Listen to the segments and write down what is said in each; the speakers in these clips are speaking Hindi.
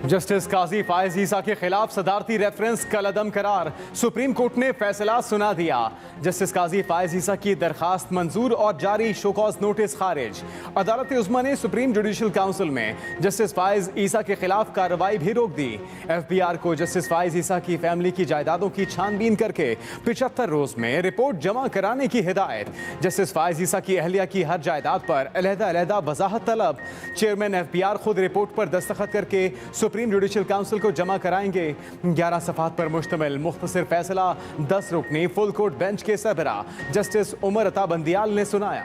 जस्टिस काजी फायज ईसा के खिलाफ सदारती रेफरेंस कलअदम करार, सुप्रीम कोर्ट ने फैसला सुना दिया। जस्टिस काजी फायज ईसा की दरखास्त मंजूर और जारी शोकॉज नोटिस खारिज। अदालत उज़्मा ने सुप्रीम जुडिशल काउंसिल में जस्टिस फायज ईसा के खिलाफ कार्रवाई भी रोक दी। FBI को जस्टिस फायज ईसा की फैमिली की जायदादों की छानबीन करके 75 रोज में रिपोर्ट जमा कराने की हिदायत। जस्टिस फायज ईसा की अहलिया की हर जायदाद पर अलहदा वजाहत तलब। चेयरमैन FBI खुद रिपोर्ट पर दस्तखत करके सुप्रीम जुडिशल काउंसिल को जमा कराएंगे। 11 सफ़ात पर मुश्तमिल मुख्तसर फैसला 10 रुकनी फुल कोर्ट बेंच के सरबरा जस्टिस उमर अता बंदियाल ने सुनाया।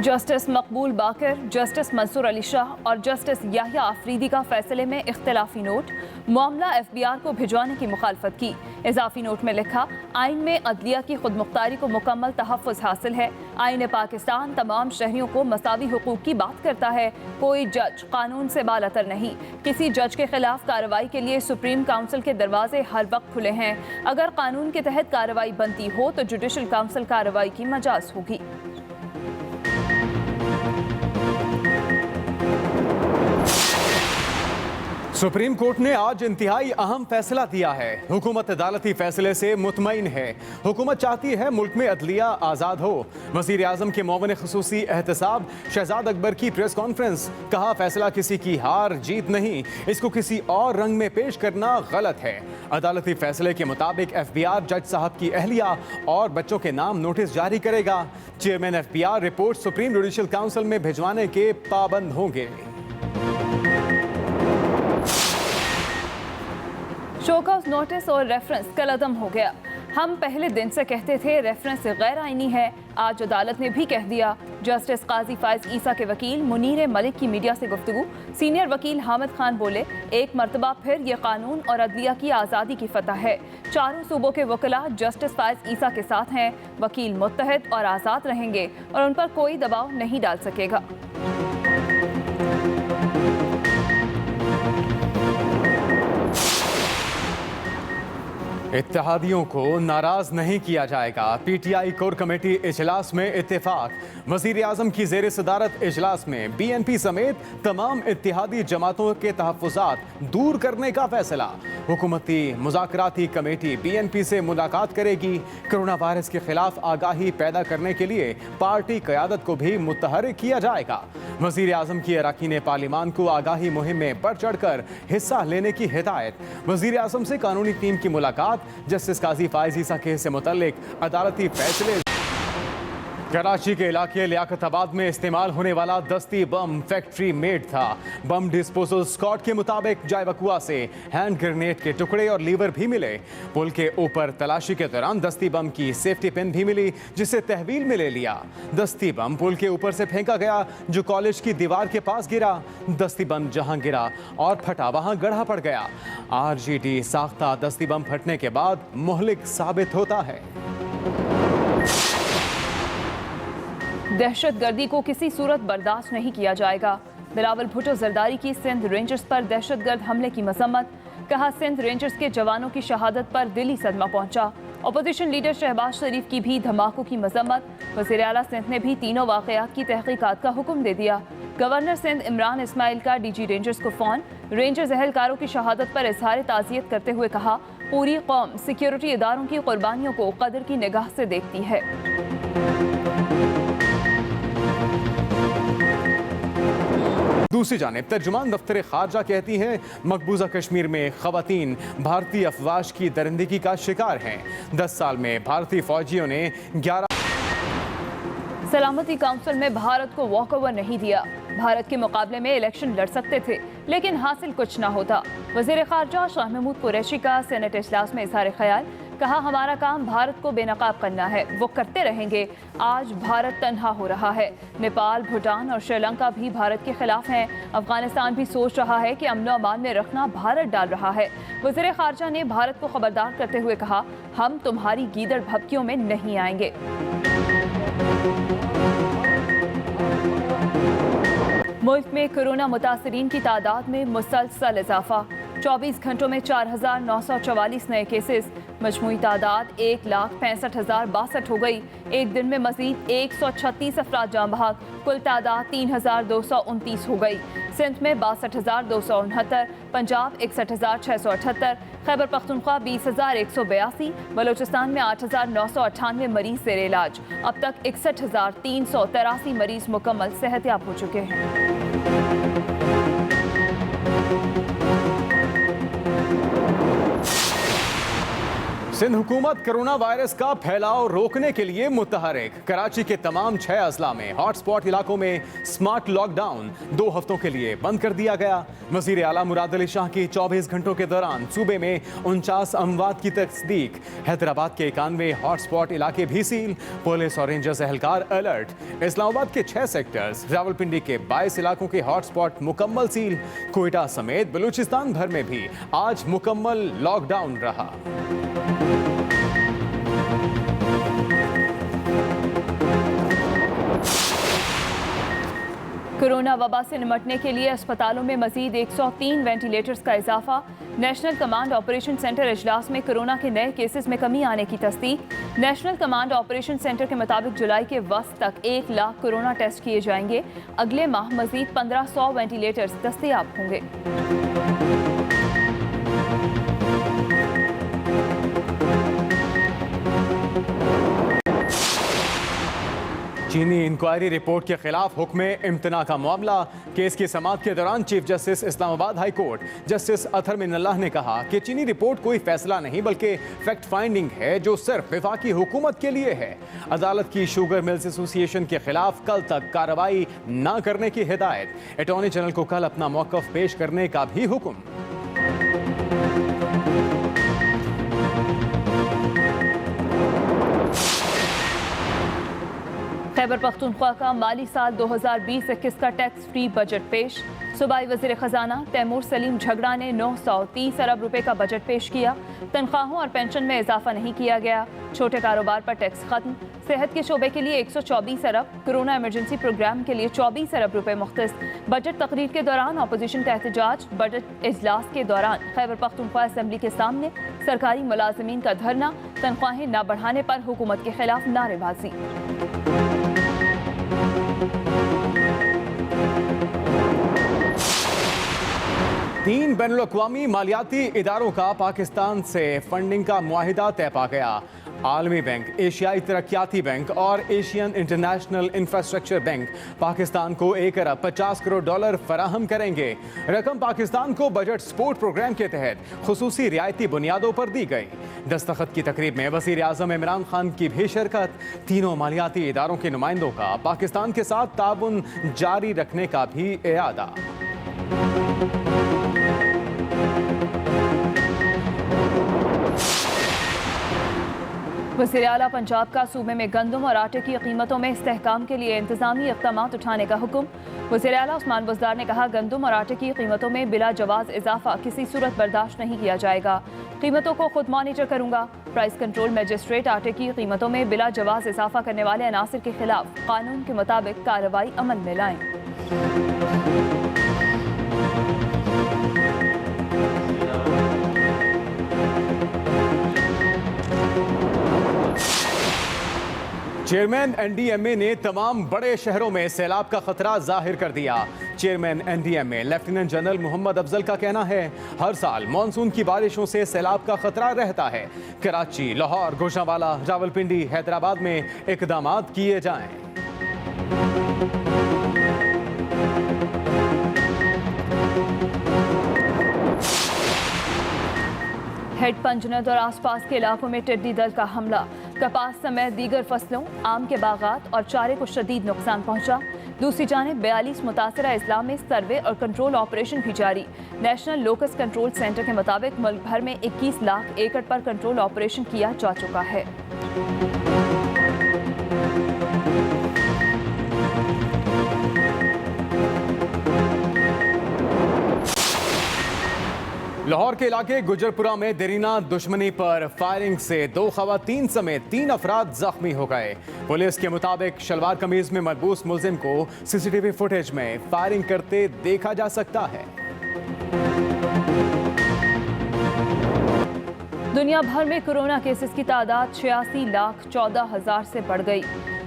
जस्टिस मकबूल बाकर, जस्टिस मंसूर अली शाह और जस्टिस याहिया आफरीदी का फैसले में इख्तिलाफी नोट। मामला FBI को भिजवाने की मुखालफत की। इजाफी नोट में लिखा, आइन में अदलिया की खुदमुख्तारी को मुकम्मल तहफ़्फ़ुज़ हासिल है। आइन पाकिस्तान तमाम शहरियों को मसावी हुकूक की बात करता है। कोई जज कानून से बालातर नहीं। किसी जज के खिलाफ कार्रवाई के लिए सुप्रीम काउंसिल के दरवाजे हर वक्त खुले हैं। अगर कानून के तहत कार्रवाई बनती हो तो जुडिशल काउंसिल कार्रवाई की मजाज होगी। सुप्रीम कोर्ट ने आज इंतहाई अहम फैसला दिया है। हुकूमत अदालती फैसले से मुतमईन है। हुकूमत चाहती है मुल्क में अदलिया आज़ाद हो। वज़ीर आज़म के मुआविन ख़ुसूसी एहतसाब शहजाद अकबर की प्रेस कॉन्फ्रेंस, कहा फैसला किसी की हार जीत नहीं, इसको किसी और रंग में पेश करना गलत है। अदालती फैसले के मुताबिक FBI जज साहब की अहलिया और बच्चों के नाम नोटिस जारी करेगा। Chairman FBI report supreme judicial council में भिजवाने के पाबंद होंगे। शोकॉज नोटिस और रेफरेंस कलअदम हो गया। हम पहले दिन से कहते थे रेफरेंस गैर आईनी है, आज अदालत ने भी कह दिया। जस्टिस काजी फायज ईसा के वकील मुनीर मलिक की मीडिया से गुफ्तगू। सीनियर वकील हामिद खान बोले, एक मरतबा फिर ये कानून और अदलिया की आज़ादी की फतह है। चारों सूबों के वकीला जस्टिस फायज ईसा के साथ हैं। वकील मुत्तहद और आज़ाद रहेंगे और उन पर कोई दबाव नहीं डाल सकेगा। इत्तेहादियों को नाराज नहीं किया जाएगा। PTI कोर कमेटी इजलास में इत्तेफाक। वज़ीर आज़म की ज़ेर सदारत इजलास में BNP समेत तमाम इत्तेहादी जमातों के तहफ़्फ़ुज़ात दूर करने का फैसला। हुकूमती मुज़ाकराती कमेटी BNP से मुलाकात करेगी। कोरोना वायरस के खिलाफ आगाही पैदा करने के लिए पार्टी क़यादत को भी मुतहर्रिक किया जाएगा। वज़ीर आज़म की अरकान पार्लिमान को आगाही मुहिम में बढ़ चढ़ कर हिस्सा लेने की हिदायत। वज़ीर आज़म से कानूनी टीम की मुलाकात। जस्टिस काजी फायज ईसा केस से मुतल्लिक अदालती फैसले। कराची के इलाके लियाकताबाद में इस्तेमाल होने वाला दस्ती बम फैक्ट्री मेड था। बम डिस्पोजल स्क्वाड के मुताबिक जाय वकुआ से हैंड ग्रेनेड के टुकड़े और लीवर भी मिले। पुल के ऊपर तलाशी के दौरान दस्ती बम की सेफ्टी पिन भी मिली, जिसे तहवील में ले लिया। दस्ती बम पुल के ऊपर से फेंका गया, जो कॉलेज की दीवार के पास गिरा। दस्ती बम जहां गिरा और फटा वहां गढ़ा पड़ गया। RGT साख्ता दस्ती बम फटने के बाद मुहलिक साबित होता है। दहशतगर्दी को किसी सूरत बर्दाश्त नहीं किया जाएगा। बिलावल भुट्टो जरदारी की सिंध रेंजर्स पर दहशतगर्द हमले की मजम्मत। कहा, सिंध रेंजर्स के जवानों की शहादत पर दिली सदमा पहुंचा। अपोजिशन लीडर शहबाज शरीफ की भी धमाकों की मजम्मत। वज़ीर आला सिंध ने भी तीनों वाक़यात की तहकीकात का हुक्म दे दिया। गवर्नर सिंध इमरान इस्माइल का DG रेंजर्स को फ़ोन। रेंजर्स अहलकारों की शहादत पर इजहार ताज़ियत करते हुए कहा, पूरी कौम सिक्योरिटी इदारों की कुर्बानियों को कदर की निगाह से देखती है। दूसरी जानिब तर्जुमान दफ्तर खारजा कहती हैं, मकबूजा कश्मीर में खवातीन भारतीय अफवाज की दरिंदगी का शिकार हैं। 10 साल में भारतीय फौजियों ने 11 सलामती काउंसिल में भारत को वॉकओवर नहीं दिया। भारत के मुकाबले में इलेक्शन लड़ सकते थे, लेकिन हासिल कुछ ना होता। वज़ीर ख़ारजा शाह महमूद कुरैशी का सेनेट इजलास में इज़हार ख्याल। कहा, हमारा काम भारत को बेनकाब करना है, वो करते रहेंगे। आज भारत तन्हा हो रहा है। नेपाल, भूटान और श्रीलंका भी भारत के खिलाफ हैं। अफगानिस्तान भी सोच रहा है कि अमन अमान में रखना भारत डाल रहा है। वज़ीर ख़ारजा ने भारत को खबरदार करते हुए कहा, हम तुम्हारी गीदड़ भभकियों में नहीं आएंगे। मुल्क में कोरोना मुतासरीन की तादाद में मुसलसल इजाफा। 24 घंटों में 4,944 नए केसेस, मजमूई तादाद 1,65,062 हो गई। एक दिन में मजीद 136 अफराद जाँ बहक, कुल तादाद 3,229 हो गई। सिंध में 62,269, पंजाब 61,678, खैबर पख्तूनख्वा 20,182, बलोचिस्तान में 8,998 मरीज जेर इलाज। अब तक 61,383 मरीज मुकम्मल सेहतयाब हो चुके हैं। सिंध हुकूमत कोरोना वायरस का फैलाव रोकने के लिए मुतहरिक। कराची के तमाम 6 अजला में हॉटस्पॉट इलाकों में स्मार्ट लॉकडाउन 2 हफ्तों के लिए बंद कर दिया गया। वजीर आला मुराद अली शाह की 24 घंटों के दौरान सूबे में 49 अमवात की तस्दीक। हैदराबाद के 91 हॉटस्पॉट इलाके भी सील। पुलिस और रेंजर्स एहलकार अलर्ट। इस्लामाबाद के 6 सेक्टर्स, रावलपिंडी के 22 इलाकों के हॉटस्पॉट मुकम्मल सील। कोयटा समेत बलूचिस्तान भर में भी आज मुकम्मल लॉकडाउन रहा। कोरोना वबा से निमटने के लिए अस्पतालों में मजीद 103 वेंटिलेटर्स का इजाफा। नेशनल कमांड ऑपरेशन सेंटर इजलास में कोरोना के नए केसेस में कमी आने की तस्दीक। नेशनल कमांड ऑपरेशन सेंटर के मुताबिक जुलाई के वस्त तक 1 लाख कोरोना टेस्ट किए जाएंगे। अगले माह मजीद 1500 वेंटिलेटर्स दस्तयाब होंगे। चीनी इंक्वायरी रिपोर्ट के खिलाफ हुक्म इम्तना का मामला। केस की समाअत के दौरान chief justice Islamabad high court justice Athar Minallah ने कहा कि चीनी रिपोर्ट कोई फैसला नहीं बल्कि फैक्ट फाइंडिंग है जो सिर्फ वफाकी हुकूमत के लिए है। अदालत की शुगर मिल्स एसोसिएशन के खिलाफ कल तक कार्रवाई न करने की हिदायत। अटॉर्नी जनरल को कल अपना मौक़िफ़ पेश करने का भी हुक्म। खैबर पख्तूनख्वा का माली साल 2020-21 का टैक्स फ्री बजट पेश। सूबाई वज़ीर ख़जाना तैमूर सलीम झगड़ा ने 930 अरब रुपए का बजट पेश किया। तनख्वाहों और पेंशन में इजाफा नहीं किया गया। छोटे कारोबार पर टैक्स खत्म। सेहत के शोबे के लिए 124 अरब, कोरोना इमरजेंसी प्रोग्राम के लिए 24 अरब रुपए मुख्तस। बजट तकरीर के दौरान अपोजिशन का एहतजाज। बजट इजलास के दौरान खैबर पख्तूनख्वा असम्बली के सामने सरकारी मुलाजमीन का धरना। तनख्वाहें न बढ़ाने पर हुकूमत के खिलाफ नारेबाजी। तीन बैनुल-अक़वामी मालियाती इदारों का पाकिस्तान से फंडिंग का मुआहिदा तय पा गया। आलमी बैंक, एशियाई तरक्याती बैंक और Asian international infrastructure bank Pakistan को 1 अरब 50 करोड़ डॉलर फराहम करेंगे। रकम पाकिस्तान को बजट सपोर्ट प्रोग्राम के तहत खुसूसी रियायती बुनियादों पर दी गई। दस्तखत की तकरीब में वज़ीर आज़म इमरान खान की भी शिरकत। तीनों मालियाती इदारों के नुमाइंदों का पाकिस्तान के साथ ताउन जारी रखने का भी इरादा। वज़ीर आला पंजाब का सूबे में गंदम और आटे की कीमतों में इस्तेहकाम के लिए इंतजामी इक़दाम उठाने का हुक्म। वज़ीर आला उस्मान बुज़दार ने कहा, गंदम और आटे की कीमतों में बिला जवाज़ इजाफा किसी सूरत बर्दाश्त नहीं किया जाएगा। कीमतों को खुद मॉनिटर करूंगा। प्राइस कंट्रोल मजिस्ट्रेट आटे की कीमतों में बिला जवाज़ इजाफा करने वाले अनासिर के खिलाफ कानून के मुताबिक कार्रवाई अमल में लाएं। चेयरमैन एनडीएमए ने तमाम बड़े शहरों में सैलाब का खतरा जाहिर कर दिया। Chairman NDMA lieutenant general Mohammad Afzal का कहना है, हर साल मानसून की बारिशों से सैलाब का खतरा रहता है। कराची, लाहौर, गोशावाला, रावलपिंडी, हैदराबाद में इकदामात किए जाएं। हेड पंजनद और आसपास के इलाकों में टिड्डी दल का हमला। कपास समेत दीगर फसलों, आम के बागात और चारे को शदीद नुकसान पहुंचा। दूसरी जानिब 42 मुतासरा अजला में सर्वे और कंट्रोल ऑपरेशन भी जारी। नेशनल लोकस कंट्रोल सेंटर के मुताबिक मुल्क भर में 21 लाख एकड़ पर कंट्रोल ऑपरेशन किया जा चुका है। लाहौर के इलाके गुजरपुरा में देरीना दुश्मनी पर फायरिंग से 2 खवातीन समेत 3 अफराद जख्मी हो गए। पुलिस के मुताबिक शलवार कमीज में मलबूस मुलजिम को सीसीटीवी फुटेज में फायरिंग करते देखा जा सकता है। दुनिया भर में कोरोना केसेस की तादाद 86,14,000 से बढ़ गई।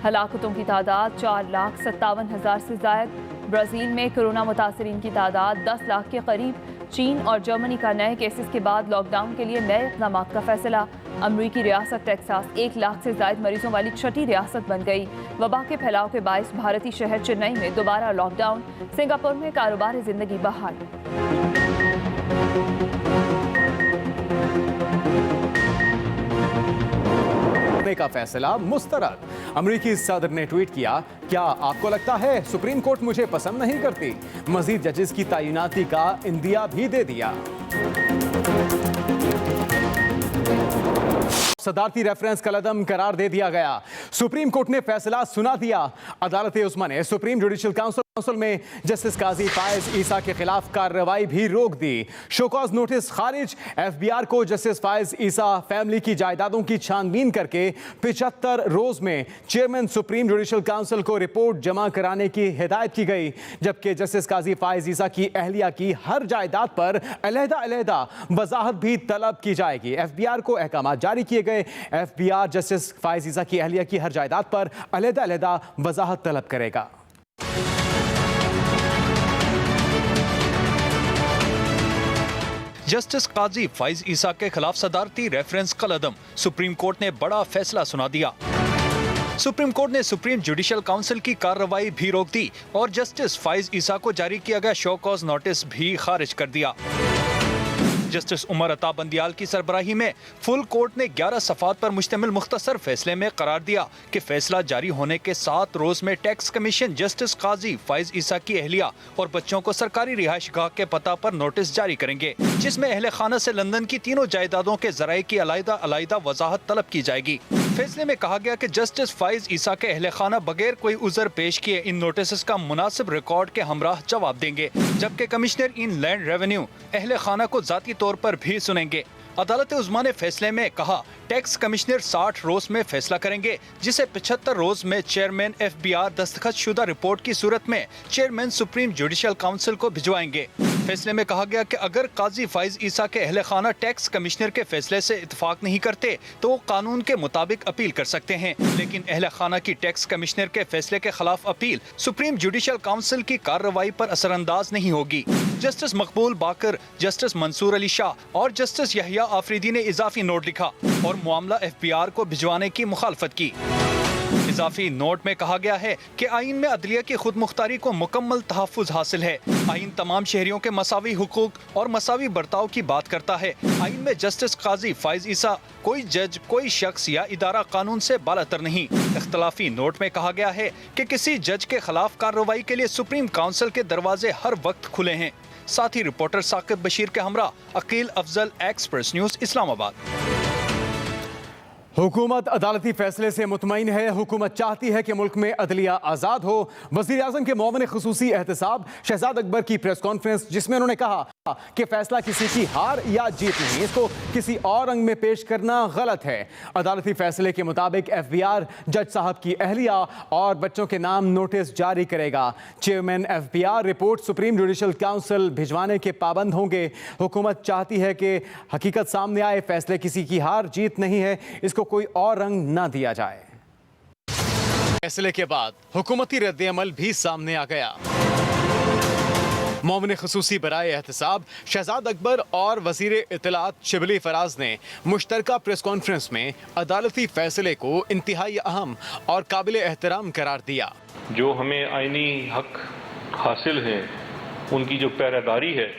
हलाकतों की तादाद 4,57,000 से जायद। ब्राज़ील में कोरोना मुतासरीन की तादाद 10 लाख के करीब। चीन और जर्मनी का नए केसेस के बाद लॉकडाउन के लिए नए इक़दाम का फैसला। अमरीकी रियासत टेक्सास 1 लाख से जायद मरीजों वाली छठी रियासत बन गई। वबा के फैलाव के बायस भारतीय शहर चेन्नई में दोबारा लॉकडाउन। सिंगापुर में कारोबारी जिंदगी बहाल। का फैसला मुस्तरद। अमेरिकी सदर ने ट्वीट किया, क्या आपको लगता है सुप्रीम कोर्ट मुझे पसंद नहीं करती? मजीद जजेस की तैनाती का इंदिया भी दे दिया। सदारती रेफरेंस कलदम करार दे दिया गया। सुप्रीम कोर्ट ने फैसला सुना दिया। अदालत उस्मा ने सुप्रीम जुडिशल काउंसिल में जस्टिस काजी फायज ईसा के खिलाफ कार्रवाई भी रोक दी। शोकॉज नोटिस खारिज। एफबीआर को जस्टिस फायज ईसा फैमिली की जायदादों की छानबीन करके 75 रोज में चेयरमैन सुप्रीम जुडिशल काउंसिल को रिपोर्ट जमा कराने की हिदायत की गई, जबकि जस्टिस काजी फायज ईसा की अहलिया की हर जायदाद पर अलहदा वजाहत भी तलब की जाएगी। एफबीआर को अहकाम जारी किए गए। एफबीआर जस्टिस फायज ईसा की अहलिया की हर जायदाद पर अलहदा वजाहत तलब करेगा। जस्टिस काजी फाइज ईसा के खिलाफ सदारती रेफरेंस कलदम। सुप्रीम कोर्ट ने बड़ा फैसला सुना दिया। सुप्रीम कोर्ट ने सुप्रीम जुडिशल काउंसिल की कार्रवाई भी रोक दी और जस्टिस फाइज ईसा को जारी किया गया शो कॉज नोटिस भी खारिज कर दिया। जस्टिस उमर अता बंदियाल की सरबराही में फुल कोर्ट ने 11 सफ़ात पर मुश्तमिल मुख्तसर फैसले में करार दिया कि फैसला जारी होने के 7 रोज में टैक्स कमीशन जस्टिस काजी फाइज ईसा की अहलिया और बच्चों को सरकारी रिहाइश गाह के पता पर नोटिस जारी करेंगे, जिसमें अहले खाना से लंदन की तीनों जायदादों के जराये की अलग वजाहत तलब की जाएगी। फैसले में कहा गया कि जस्टिस फाइज ईसा के अहले खाना बगैर कोई उज़र पेश किए इन नोटिस का मुनासिब रिकॉर्ड के हमराह जवाब देंगे, जबकि कमिश्नर इन लैंड रेवेन्यू अहले खाना को जाती तौर पर भी सुनेंगे। अदालत उज़्मा ने फैसले में कहा, टैक्स कमिश्नर 60 रोज में फैसला करेंगे, जिसे 75 रोज में चेयरमैन एफबीआर दस्तखत शुदा रिपोर्ट की सूरत में चेयरमैन सुप्रीम जुडिशल काउंसिल को भिजवाएंगे। फैसले में कहा गया कि अगर काजी फाइज ईसा के अहले खाना टैक्स कमिश्नर के फैसले से इत्तेफाक नहीं करते तो वो कानून के मुताबिक अपील कर सकते हैं, लेकिन अहले खाना की टैक्स कमिश्नर के फैसले के खिलाफ अपील सुप्रीम जुडिशल काउंसिल की कार्रवाई पर असरअंदाज नहीं होगी। जस्टिस मकबूल बाकर, जस्टिस मंसूर अली शाह और जस्टिस यहिया आफरीदी ने इजाफी नोट लिखा और मामला एफबीआर को भिजवाने की मुखालफत की। इजाफी नोट में कहा गया है कि आइन में अदलिया की खुद मुख्तारी को मुकम्मल तहफ़्फ़ुज़ हासिल है। आइन तमाम शहरियों के मसावी हुकूक और मसावी बर्ताव की बात करता है। आइन में जस्टिस काजी फाइज ईसा कोई जज, कोई शख्स या इदारा कानून से बालातर नहीं। इख्तलाफी नोट में कहा गया है कि किसी जज के खिलाफ कार्रवाई के लिए सुप्रीम काउंसिल के दरवाजे हर वक्त खुले हैं। साथ ही रिपोर्टर साकिब बशीर के हमरा अकील अफजल, एक्सप्रेस न्यूज, इस्लामाबाद। हुकूमत अदालती फैसले से मुतमईन है। हुकूमत चाहती है कि मुल्क में अदलिया आज़ाद हो। वज़ीर आज़म के मुआविन ख़ुसूसी एहतसाब शहजाद अकबर की प्रेस कॉन्फ्रेंस, जिसमें उन्होंने कहा कि फैसला किसी की हार या जीत नहीं, इसको किसी और रंग में पेश करना गलत है। अदालती फैसले के मुताबिक एफबीआर जज साहब की अहलिया और बच्चों के नाम नोटिस जारी करेगा। Chairman FBR report supreme judicial council भिजवाने के पाबंद होंगे। हुकूमत चाहती है कि हकीकत सामने आए, फैसले किसी की हार जीत नहीं है, इसको कोई और रंग ना दिया जाए। फैसले के बाद हुकूमती रद्द-ए-अमल भी सामने आ गया। मुआविन ख़ुसूसी बराए एहतसाब शहजाद अकबर और वज़ीर इत्तलात शिबली फराज ने मुश्तरका प्रेस कॉन्फ्रेंस में अदालती फैसले को इंतहाई अहम और काबिल एहतराम करार दिया। जो हमें आईनी हक हासिल हैं, उनकी जो पैरादारी है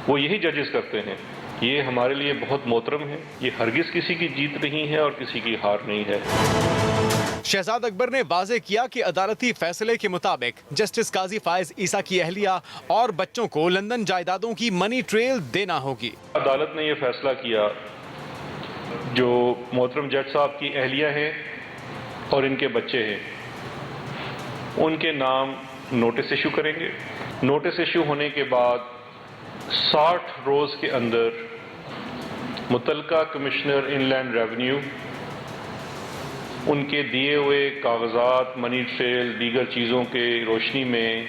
वो यही जजेस करते हैं। ये हमारे लिए बहुत मोहतरम है। ये हरगिज़ किसी की जीत नहीं है और किसी की हार नहीं है। शहजाद अकबर ने वाज़े किया कि अदालती फैसले के मुताबिक जस्टिस काजी फायज ईसा की अहलिया और बच्चों को लंदन जायदादों की मनी ट्रेल देना होगी। अदालत ने यह फैसला किया, जो मोहतरम जज साहब की अहलिया हैं और इनके बच्चे हैं, उनके नाम नोटिस इशू करेंगे। नोटिस इशू होने के बाद 60 रोज के अंदर मुतलका कमिश्नर इनलैंड रेवेन्यू उनके दिए हुए कागजात, मनी ट्रेल, दीगर चीज़ों के रोशनी में,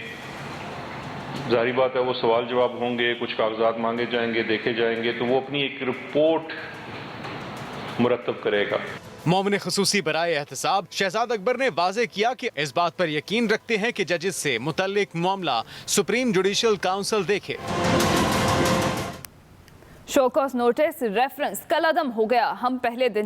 जाहिर बात है वो सवाल जवाब होंगे, कुछ कागजात मांगे जाएंगे, देखे जाएंगे, तो वो अपनी एक रिपोर्ट मुरतब करेगा। मोमिन खसूसी बराए एहतसाब शहजाद अकबर ने वाजे किया कि इस बात पर यकीन रखते हैं कि जजेस से मुतल्लिक मामला सुप्रीम जुडिशल काउंसिल देखे। शो कॉज नोटिस रेफरेंस कल अदम हो गया। हम पहले दिन